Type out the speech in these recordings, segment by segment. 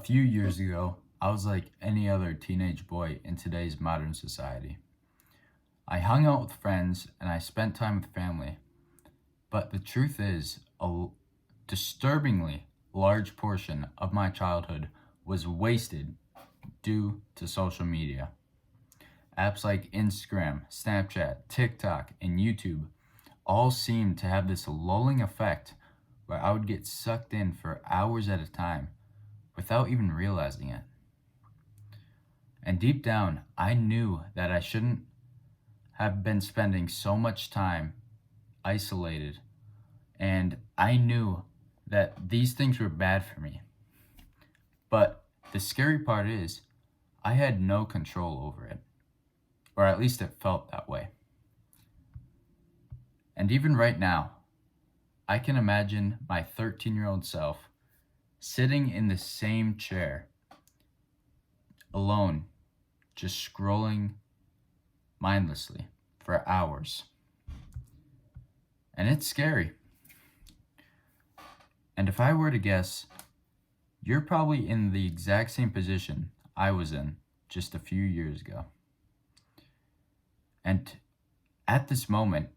few years ago, I was like any other teenage boy in today's modern society. I hung out with friends and I spent time with family, but the truth is, disturbingly large portion of my childhood was wasted due to social media. Apps like Instagram, Snapchat, TikTok, and YouTube all seem to have this lulling effect where I would get sucked in for hours at a time without even realizing it. And deep down, I knew that I shouldn't have been spending so much time isolated. And I knew that these things were bad for me. But the scary part is, I had no control over it. Or at least it felt that way. And even right now, I can imagine my 13-year-old self sitting in the same chair, alone, just scrolling mindlessly for hours. And it's scary. And if I were to guess, you're probably in the exact same position I was in just a few years ago. And at this moment,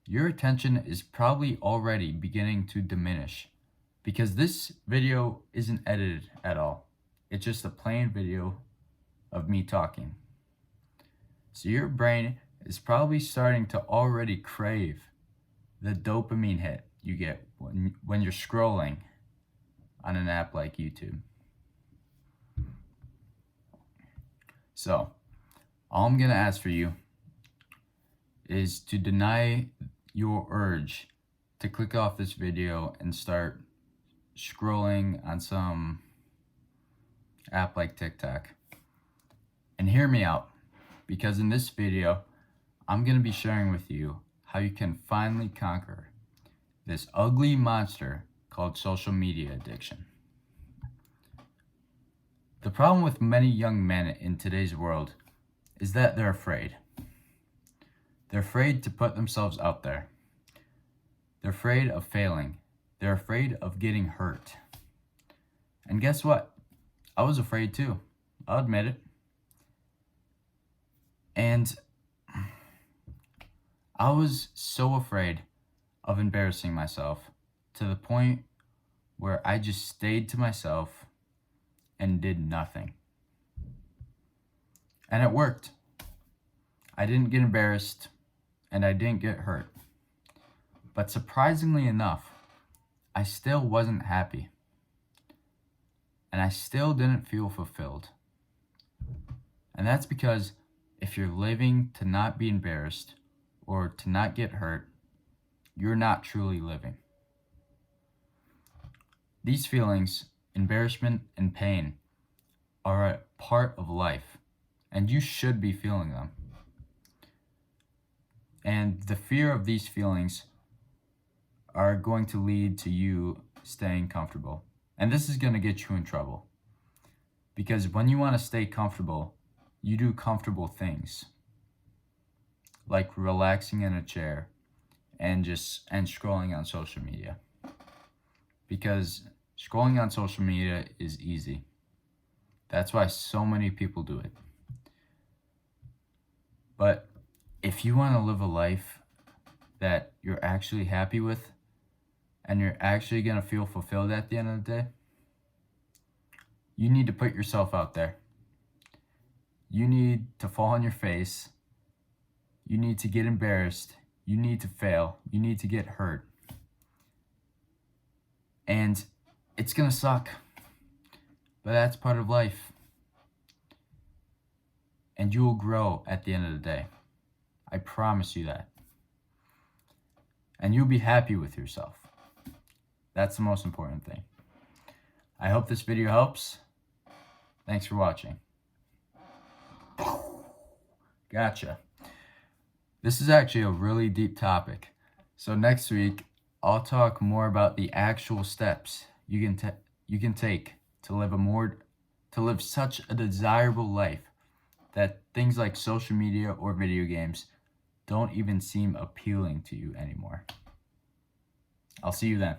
your attention is probably already beginning to diminish because this video isn't edited at all. It's just a plain video of me talking. So your brain is probably starting to already crave the dopamine hit you get when you're scrolling on an app like YouTube. So all I'm gonna ask for you is to deny your urge to click off this video and start scrolling on some app like TikTok. And hear me out, because in this video, I'm going to be sharing with you how you can finally conquer this ugly monster called social media addiction. The problem with many young men in today's world is that they're afraid. They're afraid to put themselves out there. They're afraid of failing. They're afraid of getting hurt. And guess what? I was afraid too. I'll admit it. And I was so afraid of embarrassing myself to the point where I just stayed to myself and did nothing. And it worked. I didn't get embarrassed and I didn't get hurt. But surprisingly enough, I still wasn't happy. And I still didn't feel fulfilled. And that's because if you're living to not be embarrassed or to not get hurt, you're not truly living. These feelings, embarrassment and pain, are a part of life, and you should be feeling them. And the fear of these feelings are going to lead to you staying comfortable. And this is going to get you in trouble. Because when you want to stay comfortable, you do comfortable things. Like relaxing in a chair and scrolling on social media. Because scrolling on social media is easy. That's why so many people do it. But if you want to live a life that you're actually happy with, and you're actually going to feel fulfilled at the end of the day, you need to put yourself out there. You need to fall on your face. You need to get embarrassed. You need to fail. You need to get hurt. And it's going to suck. But that's part of life. And you will grow at the end of the day. I promise you that. And you'll be happy with yourself. That's the most important thing. I hope this video helps. Thanks for watching. Gotcha. This is actually a really deep topic. So next week, I'll talk more about the actual steps you can take to live such a desirable life that things like social media or video games don't even seem appealing to you anymore. I'll see you then.